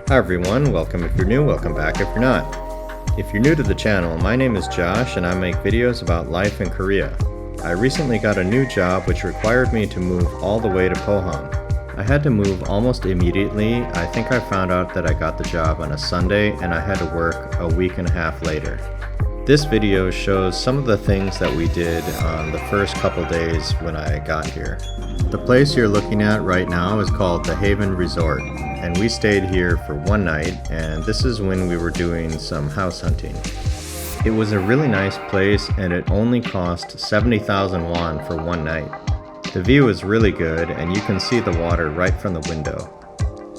Hi everyone, welcome if you're new, welcome back if you're not. If you're new to the channel, my name is Josh and I make videos about life in Korea. I recently got a new job which required me to move all the way to Pohang. I had to move almost immediately. I think I found out that I got the job on a Sunday and I had to work a week and a half later. This video shows some of the things that we did on the first couple days when I got here. The place you're looking at right now is called the Haven Resort, and we stayed here for one night, and this is when we were doing some house hunting. It was a really nice place and it only cost 70,000 won for one night. The view is really good and you can see the water right from the window.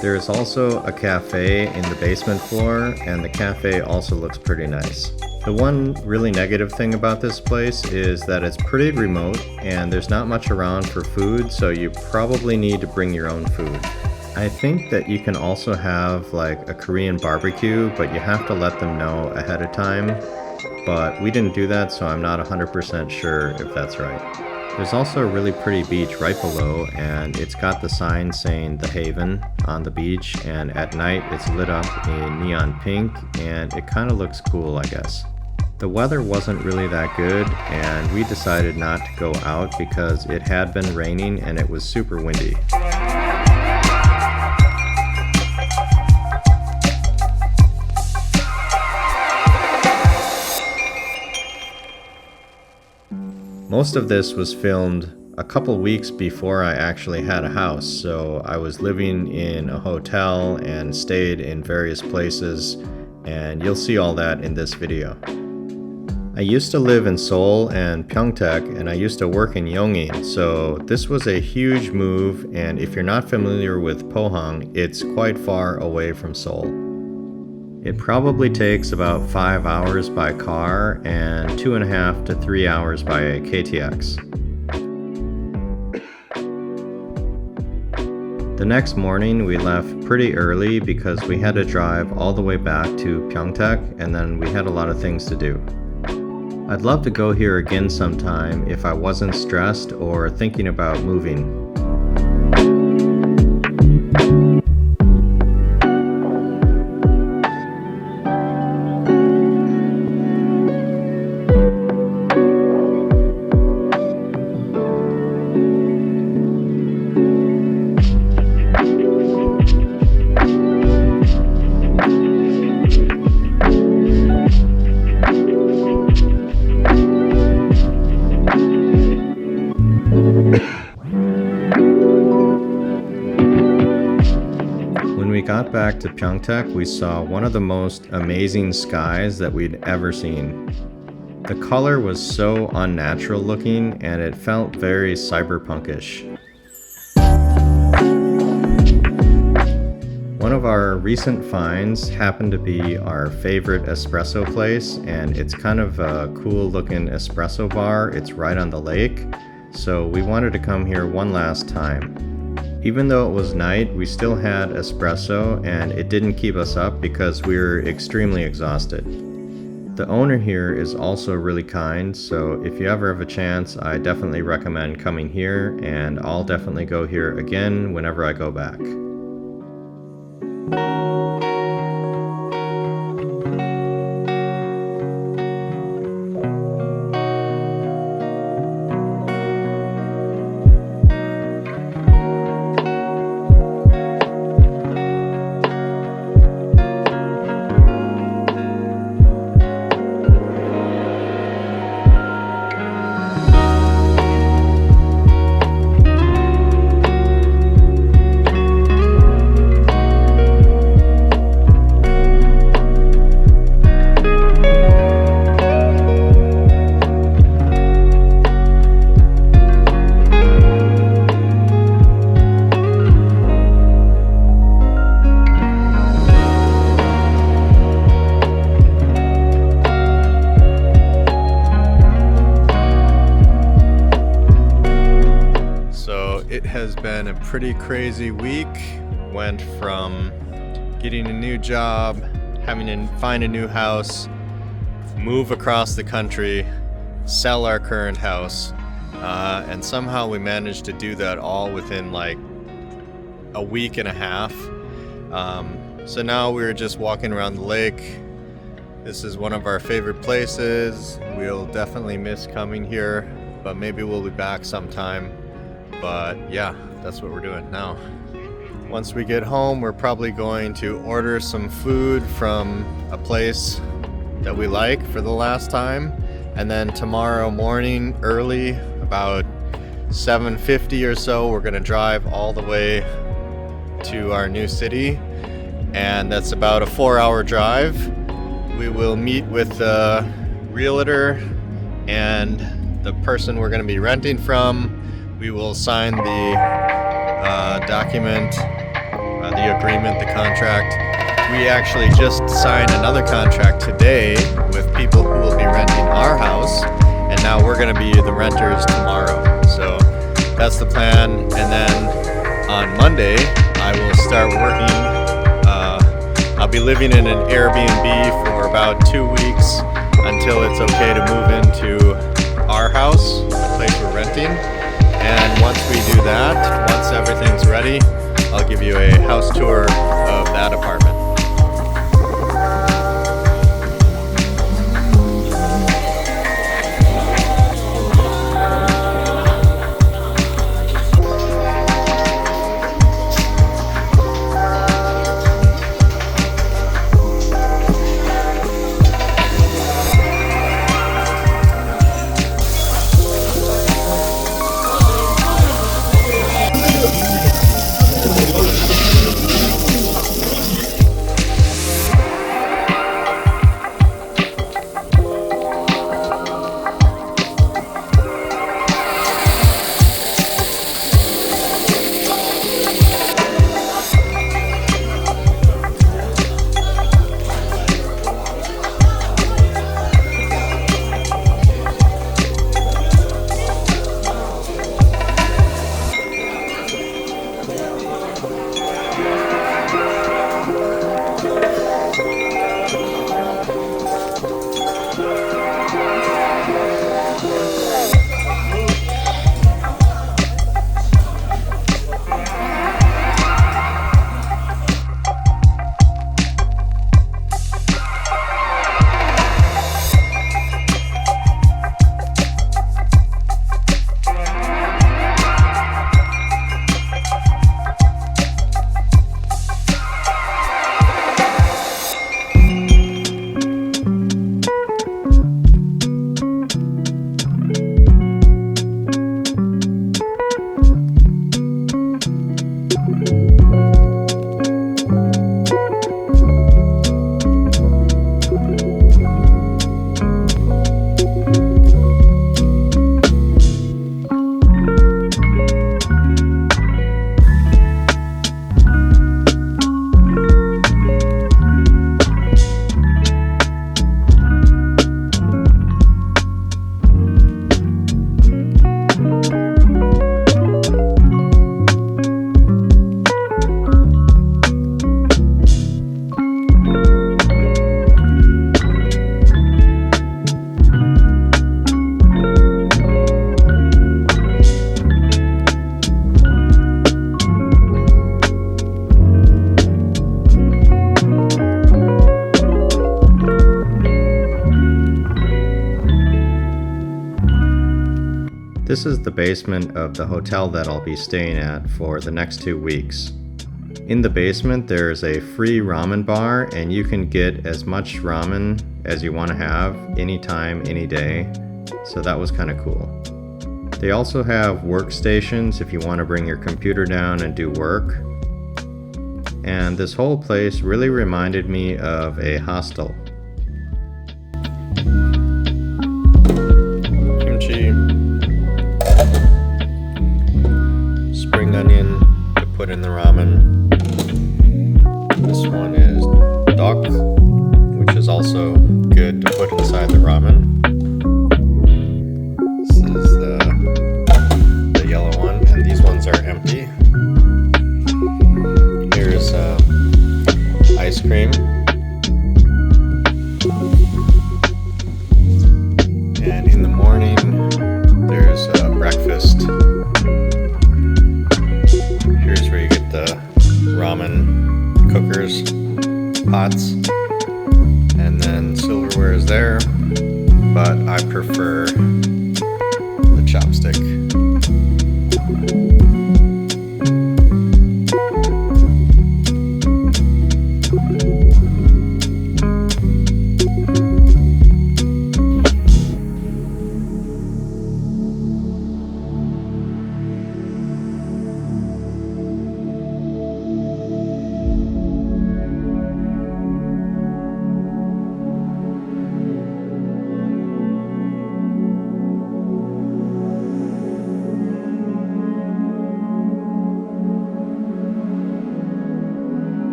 There is also a cafe in the basement floor and the cafe also looks pretty nice. The one really negative thing about this place is that it's pretty remote and there's not much around for food, so you probably need to bring your own food. I think that you can also have like a Korean barbecue, but you have to let them know ahead of time. But we didn't do that, so I'm not 100% sure if that's right. There's also a really pretty beach right below, and it's got the sign saying The Haven on the beach, and at night it's lit up in neon pink, and it kind of looks cool, I guess. The weather wasn't really that good, and we decided not to go out because it had been raining and it was super windy. Most of this was filmed a couple weeks before I actually had a house, so I was living in a hotel and stayed in various places, and you'll see all that in this video. I used to live in Seoul and Pyeongtaek, and I used to work in Yongin, so this was a huge move, and if you're not familiar with Pohang, it's quite far away from Seoul. It probably takes about 5 hours by car and 2.5 to 3 hours by KTX. The next morning we left pretty early because we had to drive all the way back to Pyeongtaek, and then we had a lot of things to do. I'd love to go here again sometime if I wasn't stressed or thinking about moving. When we got back to Pyeongtaek, we saw one of the most amazing skies that we'd ever seen. The color was so unnatural looking and it felt very cyberpunkish. One of our recent finds happened to be our favorite espresso place, and it's kind of a cool looking espresso bar. It's right on the lake, so we wanted to come here one last time. Even though it was night, we still had espresso and it didn't keep us up because we were extremely exhausted. The owner here is also really kind, so if you ever have a chance, I definitely recommend coming here, and I'll definitely go here again whenever I go back. It has been a pretty crazy week. Went from getting a new job, having to find a new house, move across the country, sell our current house, and somehow we managed to do that all within like a week and a half. So now we're just walking around the lake. This is one of our favorite places. We'll definitely miss coming here, but maybe we'll be back sometime. But yeah, that's what we're doing now. Once we get home, we're probably going to order some food from a place that we like for the last time. And then tomorrow morning early, about 7:50 or so, we're gonna drive all the way to our new city. And that's about a 4-hour drive. We will meet with the realtor and the person we're going to be renting from. We will sign the document, the agreement, the contract. We actually just signed another contract today with people who will be renting our house, and now we're going to be the renters tomorrow. So that's the plan. And then on Monday, I will start working. I'll be living in an Airbnb for about 2 weeks until it's okay to move into our house, the place we're renting. And once we do that, once everything's ready, I'll give you a house tour of that apartment. This is the basement of the hotel that I'll be staying at for the next 2 weeks. In the basement there's a free ramen bar, and you can get as much ramen as you want to have anytime, any day. So that was kind of cool. They also have workstations if you want to bring your computer down and do work. And this whole place really reminded me of a hostel. Kimchi, spring onion to put in the ramen. This one is duck, which is also good to put inside the ramen. This is the yellow one, and these ones are empty. Here's ice cream. ramen cookers, pots, and then silverware is there, but I prefer the chopstick.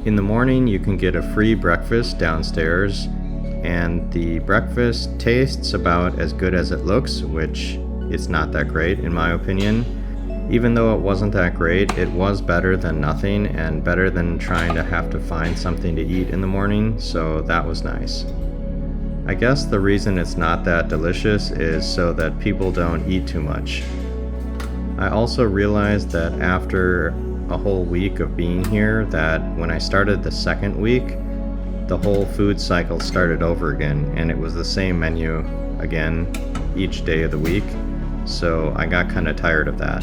In the morning, you can get a free breakfast downstairs, and the breakfast tastes about as good as it looks, which is not that great in my opinion. Even though it wasn't that great, it was better than nothing and better than trying to have to find something to eat in the morning, so that was nice. I guess the reason it's not that delicious is so that people don't eat too much. I also realized that after a whole week of being here that when I started the second week, the whole food cycle started over again, and it was the same menu again each day of the week, so I got kind of tired of that.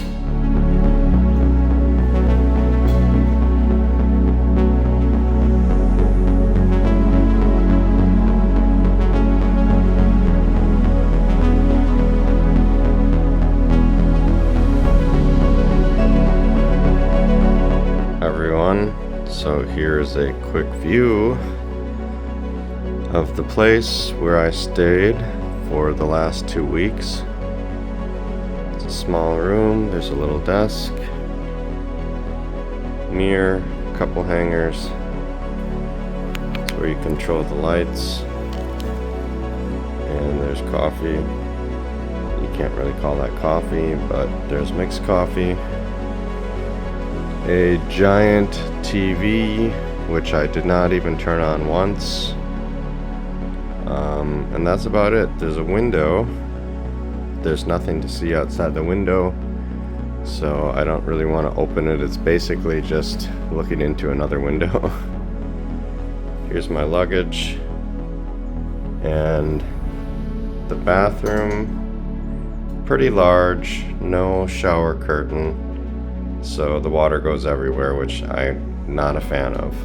So here's a quick view of the place where I stayed for the last 2 weeks. It's a small room, there's a little desk, mirror, a couple hangers. That's where you control the lights. And there's coffee. You can't really call that coffee, but there's mixed coffee. A giant TV, which I did not even turn on once. And that's about it. There's a window. There's nothing to see outside the window, so I don't really want to open it. It's basically just looking into another window. Here's my luggage. And the bathroom, pretty large, no shower curtain. So the water goes everywhere, which I'm not a fan of.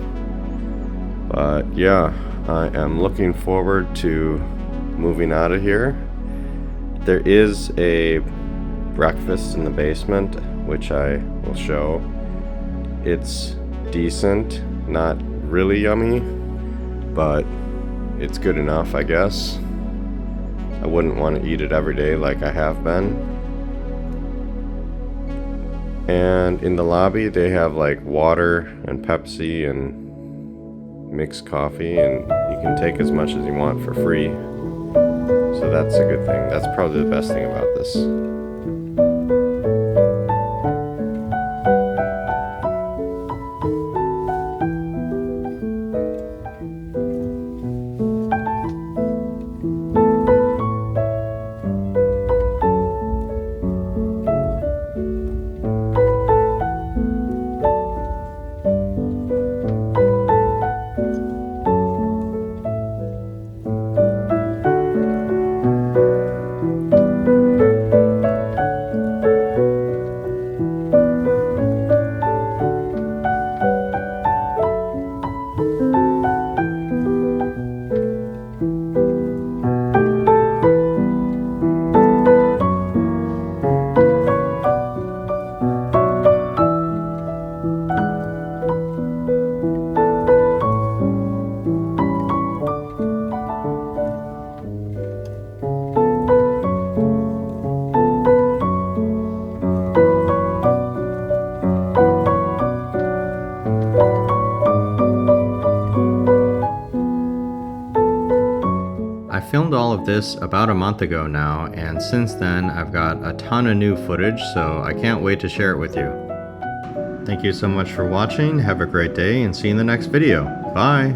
But yeah, I am looking forward to moving out of here. There is a breakfast in the basement, which I will show. It's decent, not really yummy, but it's good enough, I guess. I wouldn't want to eat it every day like I have been. And in the lobby they have like water and Pepsi and mixed coffee, and you can take as much as you want for free. So that's a good thing. That's probably the best thing about this. I filmed all of this about a month ago now, and since then I've got a ton of new footage, so I can't wait to share it with you. Thank you so much for watching, have a great day, and see you in the next video. Bye!